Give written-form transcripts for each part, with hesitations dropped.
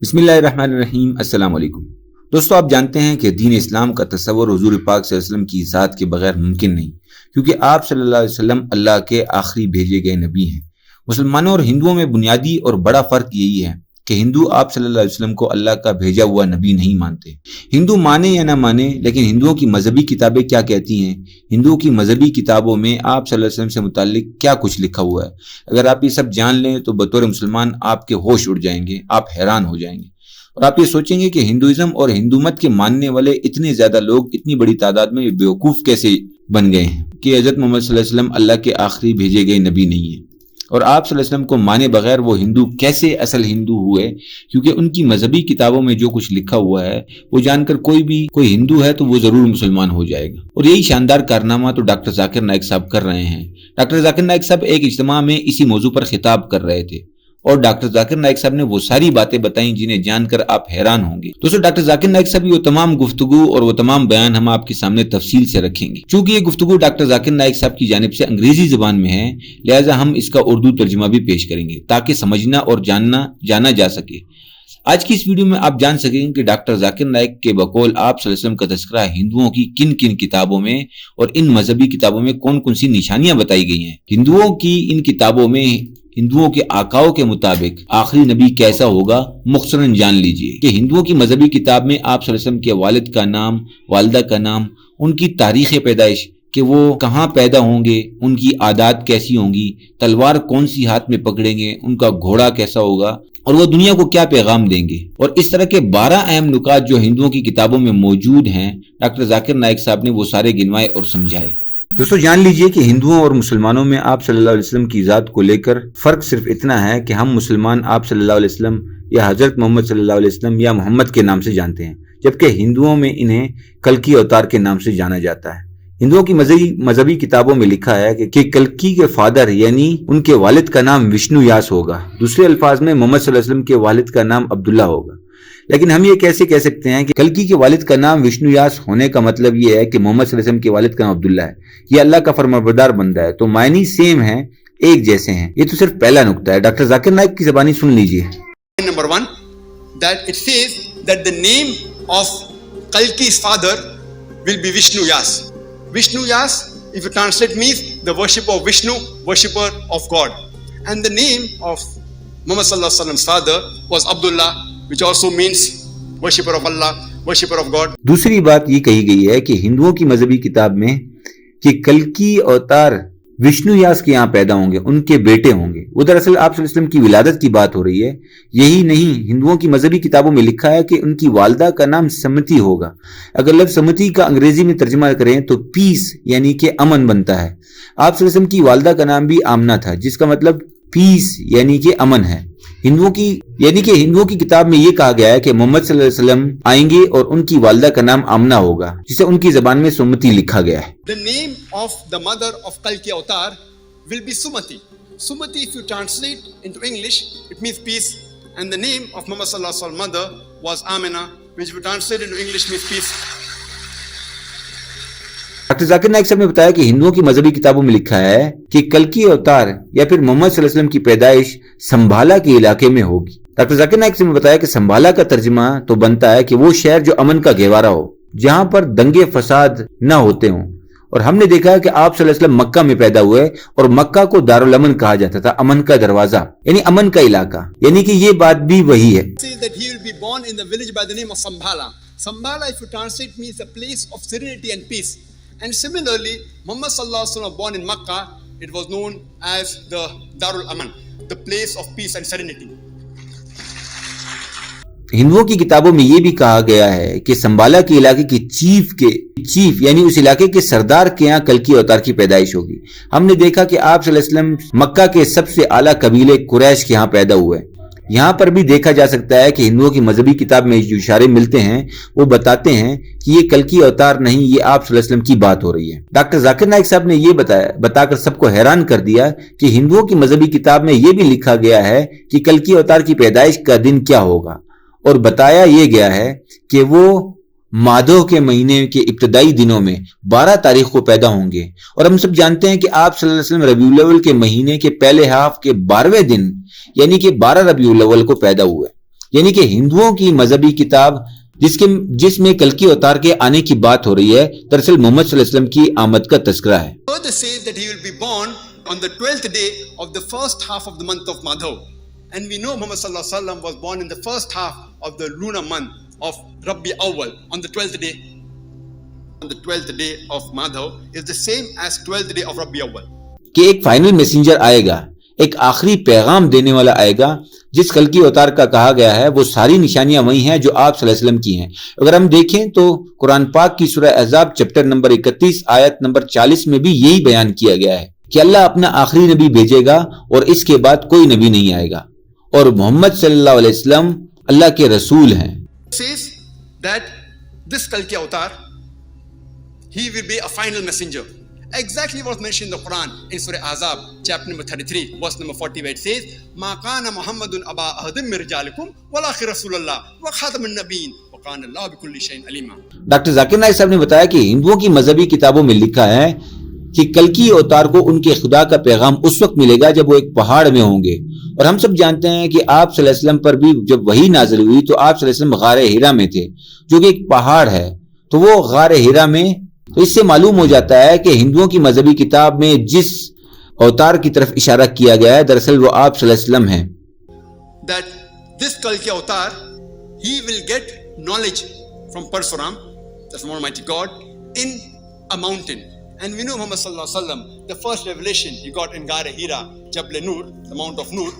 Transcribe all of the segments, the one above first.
بسم اللہ الرحمن الرحیم۔ السلام علیکم دوستو، آپ جانتے ہیں کہ دین اسلام کا تصور حضور پاک صلی اللہ علیہ وسلم کی ذات کے بغیر ممکن نہیں، کیونکہ آپ صلی اللہ علیہ وسلم اللہ کے آخری بھیجے گئے نبی ہیں۔ مسلمانوں اور ہندوؤں میں بنیادی اور بڑا فرق یہی ہے کہ ہندو آپ صلی اللہ علیہ وسلم کو اللہ کا بھیجا ہوا نبی نہیں مانتے۔ ہندو مانے یا نہ مانے، لیکن ہندوؤں کی مذہبی کتابیں کیا کہتی ہیں؟ ہندوؤں کی مذہبی کتابوں میں آپ صلی اللہ علیہ وسلم سے متعلق کیا کچھ لکھا ہوا ہے؟ اگر آپ یہ سب جان لیں تو بطور مسلمان آپ کے ہوش اڑ جائیں گے، آپ حیران ہو جائیں گے، اور آپ یہ سوچیں گے کہ ہندوازم اور ہندو مت کے ماننے والے اتنے زیادہ لوگ اتنی بڑی تعداد میں بیوقوف کیسے بن گئے ہیں کہ حضرت محمد صلی اللہ علیہ وسلم اللہ کے آخری بھیجے گئے نبی نہیں ہیں، اور آپ صلی اللہ علیہ وسلم کو مانے بغیر وہ ہندو کیسے اصل ہندو ہوئے؟ کیونکہ ان کی مذہبی کتابوں میں جو کچھ لکھا ہوا ہے وہ جان کر کوئی ہندو ہے تو وہ ضرور مسلمان ہو جائے گا۔ اور یہی شاندار کارنامہ تو ڈاکٹر ذاکر نائک صاحب کر رہے ہیں۔ ڈاکٹر ذاکر نائک صاحب ایک اجتماع میں اسی موضوع پر خطاب کر رہے تھے، اور ڈاکٹر ذاکر نائک صاحب نے وہ ساری باتیں بتائیں جنہیں جان کر آپ حیران ہوں گے۔ دوستو، ڈاکٹر ذاکر نائک صاحب وہ تمام گفتگو اور وہ تمام بیان ہم آپ کے سامنے تفصیل سے رکھیں گے۔ چونکہ یہ گفتگو ڈاکٹر ذاکر نائک صاحب کی جانب سے انگریزی زبان میں ہے، لہٰذا ہم اس کا اردو ترجمہ بھی پیش کریں گے تاکہ سمجھنا اور جانا جا سکے۔ آج کی اس ویڈیو میں آپ جان سکیں گے کہ ڈاکٹر ذاکر نائک کے بقول آپ صلی اللہ علیہ وسلم کا تذکرہ ہندوؤں کی کن کن کتابوں میں اور ان مذہبی کتابوں میں کون کون سی نشانیاں بتائی گئی ہیں۔ ہندوؤں کی ان کتابوں میں ہندوؤں کے آقاؤں کے مطابق آخری نبی کیسا ہوگا مختصراً جان لیجئے کہ ہندوؤں کی مذہبی کتاب میں آپ صلی اللہ علیہ وسلم کے والد کا نام، والدہ کا نام، ان کی تاریخ پیدائش کہ وہ کہاں پیدا ہوں گے، ان کی عادات کیسی ہوں گی، تلوار کون سی ہاتھ میں پکڑیں گے، ان کا گھوڑا کیسا ہوگا، اور وہ دنیا کو کیا پیغام دیں گے، اور اس طرح کے 12 اہم نکات جو ہندوؤں کی کتابوں میں موجود ہیں، ڈاکٹر ذاکر نائک صاحب نے وہ سارے گنوائے اور سمجھائے۔ دوستو، جان لیجئے کہ ہندوؤں اور مسلمانوں میں آپ صلی اللہ علیہ وسلم کی ذات کو لے کر فرق صرف اتنا ہے کہ ہم مسلمان آپ صلی اللہ علیہ وسلم یا حضرت محمد صلی اللہ علیہ وسلم یا محمد کے نام سے جانتے ہیں، جبکہ ہندوؤں میں انہیں کلکی اوتار کے نام سے جانا جاتا ہے۔ ہندوؤں کی مذہبی کتابوں میں لکھا ہے کہ کلکی کے فادر یعنی ان کے والد کا نام وشنو یاس ہوگا۔ دوسرے الفاظ میں محمد صلی اللہ علیہ وسلم کے والد کا نام عبداللہ ہوگا۔ لیکن ہم یہ کیسے کہہ سکتے ہیں کہ کلکی کے والد کا نام وشنو یاس ہونے کا مطلب یہ ہے کہ محمد صلی اللہ علیہ وسلم کے والد کا نام عبداللہ ہے، یہ اللہ کا فرمانبردار بندہ ہے، تو معنی سیم ہیں، ایک جیسے ہیں۔ یہ تو صرف پہلا نقطہ ہے۔ ڈاکٹر ذاکر نائک کی زبانی سن لیجئے۔ Number 1, that it says that the name of Kalki's father will be Vishnu Yas. Vishnu Yas, if you translate, means the worshipper of Vishnu, worshipper of God. And the name of Muhammad sallallahu alaihi wasallam's father was Abdullah, which also means worshipper of Allah, worshipper of God. دوسری بات یہ کہی گئی ہے کہ ہندوؤں کی مذہبی کتاب میں کہ کلکی اوتار وشنو یاس کے یہاں پیدا ہوں گے، ان کے بیٹے ہوں گے۔ وہ دراصل آپ صلی اللہ علیہ وسلم کی ولادت کی بات ہو رہی ہے۔ یہی نہیں، ہندوؤں کی مذہبی کتابوں میں لکھا ہے کہ ان کی والدہ کا نام سمتی ہوگا۔ اگر لفظ سمتی کا انگریزی میں ترجمہ کریں تو پیس یعنی کہ امن بنتا ہے۔ آپ صلی اللہ علیہ وسلم کی والدہ کا نام بھی آمنہ تھا، جس کا مطلب پیس یعنی کہ امن ہے۔ ہندوؤں کی کتاب میں یہ کہا گیا ہے کہ محمد صلی اللہ علیہ وسلم آئیں گے اور ان کی والدہ کا نام آمنہ ہوگا، جسے ان کی زبان میں سمتی لکھا گیا ہے۔ The name of the mother of Kalki Avatar will be Sumati. Sumati, if you translate into English, it means peace. And the name of Muhammad sallallahu alaihi wasallam mother was Amina, which if you translate into English means peace. Doctor Zakir Naik صاحب نے بتایا کہ ہندوؤں کی مذہبی کتابوں میں لکھا ہے کہ کلکی اوتار یا پھر محمد صلی اللہ علیہ وسلم کی پیدائش سنبھالا کے علاقے میں ہوگی۔ ڈاکٹر ذاکر نائک صاحب نے بتایا کہ سنبھالا کا ترجمہ تو بنتا ہے کہ وہ شہر جو امن کا گہوارہ ہو، جہاں پر دنگے فساد نہ ہوتے ہوں، اور ہم نے دیکھا ہے کہ آپ صلی اللہ علیہ وسلم مکہ میں پیدا ہوئے اور مکہ کو دارالامن کہا جاتا تھا، امن کا دروازہ یعنی امن کا علاقہ، یعنی کہ یہ بات بھی وہی ہے۔ It says that he will be born in the village by the name of Sambhala. Sambhala, if you translate, means a place of serenity and peace. And similarly, Muhammad sallallahu alaihi wasallam born in Makkah, it was known as the Darul Aman, the place of peace and serenity. ہندوؤں کی کتابوں میں یہ بھی کہا گیا ہے کہ سنبھالا کے علاقے کی چیف یعنی اس علاقے کے سردار کے یہاں کلکی اوتار کی پیدائش ہوگی۔ ہم نے دیکھا کہ آپ صلی اللہ علیہ وسلم مکہ کے سب سے اعلیٰ قبیلے قریش کے یہاں پیدا ہوئے۔ یہاں پر بھی دیکھا جا سکتا ہے کہ ہندوؤں کی مذہبی کتاب میں جو اشارے ملتے ہیں وہ بتاتے ہیں کہ یہ کلکی اوتار نہیں، یہ آپ صلی اللہ علیہ وسلم کی بات ہو رہی ہے۔ ڈاکٹر ذاکر نائک صاحب نے یہ بتا کر سب کو حیران کر دیا کہ ہندوؤں کی مذہبی کتاب میں یہ بھی لکھا گیا ہے کہ کلکی اوتار کی پیدائش کا دن کیا ہوگا، اور بتایا یہ گیا ہے کہ وہ مادھو کے مہینے کے ابتدائی دنوں میں 12 تاریخ کو پیدا ہوں گے، اور ہم سب جانتے ہیں کہ آپ صلی اللہ علیہ وسلم ربیع الاول کے مہینے کے پہلے ہاف کے 12ویں دن یعنی کہ 12 ربیع الاول کو پیدا ہوئے۔ یعنی کہ ہندوؤں کی مذہبی کتاب جس میں کلکی اوتار کے آنے کی بات ہو رہی ہے، دراصل محمد صلی اللہ علیہ وسلم کی آمد کا تذکرہ ہے۔ Further says that he will be born on the 12th day of the first half of the month of Madhav. And we know Muhammad sallallahu alaihi wasallam was born in the first half of the lunar month of Rabi Awwal on the 12th day. On the 12th day of Madhav is the same as 12th day of Rabi Awwal. کہ ایک final messenger آئے گا، ایک آخری پیغام دینے والا آئے گا، جس کلکی اوتار کا کہا گیا ہے وہ ساری نشانیاں وہی ہیں جو آپ صلی اللہ علیہ وسلم کی ہیں۔ اگر ہم دیکھیں تو قرآن پاک کی سورہ احزاب چیپٹر نمبر 31 آیت نمبر 40 میں بھی یہی بیان کیا گیا ہے کہ اللہ اپنا آخری نبی بھیجے گا اور اس کے بعد کوئی نبی نہیں آئے گا، اور محمد صلی اللہ علیہ وسلم اللہ کے رسول ہیں۔ Says that this Kalki Avatar, he will be a final messenger. Exactly what was mentioned in the Quran in Surah Ahzab, chapter number 33, verse number 40, where it says, "Ma kana Muhammadun aba ahadin min rijalikum walakin Rasulullah wa khatamun nabiyyin wa kana Allah bikulli shay'in alima." Doctor Zakir Naik صاحب نے بتایا کہ ہندوؤں کی مذہبی کتابوں میں لکھا ہے کہ کلکی اوتار کو ان کے خدا کا پیغام اس وقت ملے گا جب وہ ایک پہاڑ میں ہوں گے، اور ہم سب جانتے ہیں کہ آپ صلی اللہ علیہ وسلم پر بھی جب وحی نازل ہوئی تو آپ صلی اللہ علیہ وسلم غار ہیرا میں تھے، جو کہ ایک پہاڑ ہے۔ تو وہ غار ہیرا میں، تو اس سے معلوم ہو جاتا ہے کہ ہندوؤں کی مذہبی کتاب میں جس اوتار کی طرف اشارہ کیا گیا ہے دراصل وہ آپ صلی اللہ علیہ وسلم ہیں۔ That this Kalki Avatar, he will get knowledge from Parsuram, that's from Almighty God, in a mountain. And we know Muhammad sallallahu alaihi wasallam, the first revelation he got in Ghar Hira, Jabal Nur, the Mount of Nur,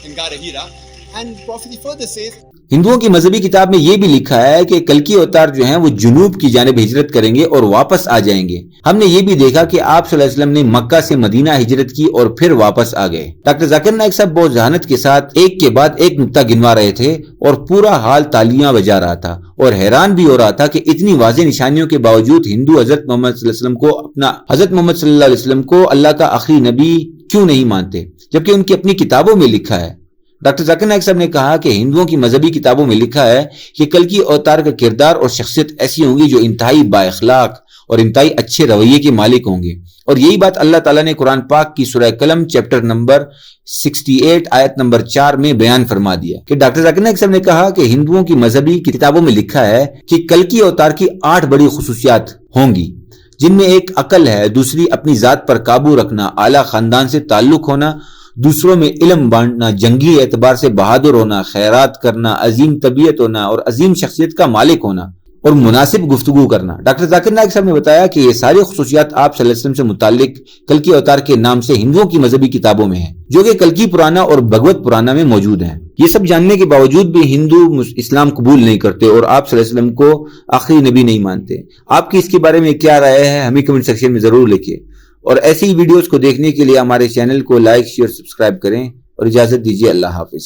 in Ghar Hira. And prophecy further says, ہندوؤں کی مذہبی کتاب میں یہ بھی لکھا ہے کہ کلکی اوتار جو ہیں وہ جنوب کی جانب ہجرت کریں گے اور واپس آ جائیں گے۔ ہم نے یہ بھی دیکھا کہ آپ صلی اللہ علیہ وسلم نے مکہ سے مدینہ ہجرت کی اور پھر واپس آ گئے۔ ڈاکٹر ذاکر نائک صاحب بہت ذہانت کے ساتھ ایک کے بعد ایک نقطہ گنوا رہے تھے اور پورا حال تالیاں بجا رہا تھا، اور حیران بھی ہو رہا تھا کہ اتنی واضح نشانیوں کے باوجود ہندو حضرت محمد صلی اللہ علیہ وسلم کو اللہ کا آخری نبی کیوں نہیں مانتے، جبکہ ان کی اپنی کتابوں میں لکھا ہے۔ ڈاکٹر ذاکر نائک صاحب نے کہا کہ ہندوؤں کی مذہبی کتابوں میں لکھا ہے کہ کلکی اوتار کا کردار اور شخصیت ایسی ہوں گی جو انتہائی با اخلاق اور انتہائی اچھے رویے کے مالک ہوں گے، اور یہی بات اللہ تعالیٰ نے قرآن پاک کی سورہ قلم چیپٹر نمبر 68 آیت نمبر 4 میں بیان فرما دیا کہ ڈاکٹر ذاکر نائک صاحب نے کہا کہ ہندوؤں کی مذہبی کتابوں میں لکھا ہے کہ کلکی اوتار کی 8 بڑی خصوصیات ہوں گی، جن میں ایک عقل ہے، دوسری اپنی ذات پر قابو رکھنا، اعلیٰ خاندان سے تعلق ہونا، دوسروں میں علم بانٹنا، جنگی اعتبار سے بہادر ہونا، خیرات کرنا، عظیم طبیعت ہونا اور عظیم شخصیت کا مالک ہونا اور مناسب گفتگو کرنا۔ ڈاکٹر ذاکر نائک صاحب نے بتایا کہ یہ ساری خصوصیات آپ صلی اللہ علیہ وسلم سے متعلق کلکی اوتار کے نام سے ہندوؤں کی مذہبی کتابوں میں ہیں، جو کہ کلکی پرانا اور بھگوت پرانا میں موجود ہیں۔ یہ سب جاننے کے باوجود بھی ہندو اسلام قبول نہیں کرتے اور آپ صلی اللہ علیہ وسلم کو آخری نبی نہیں مانتے۔ آپ کی اس کے بارے میں کیا رائے ہے ہمیں کمنٹ سیکشن میں ضرور لکھیں، اور ایسی ویڈیوز کو دیکھنے کے لیے ہمارے چینل کو لائک، شیئر، سبسکرائب کریں، اور اجازت دیجیے۔ اللہ حافظ۔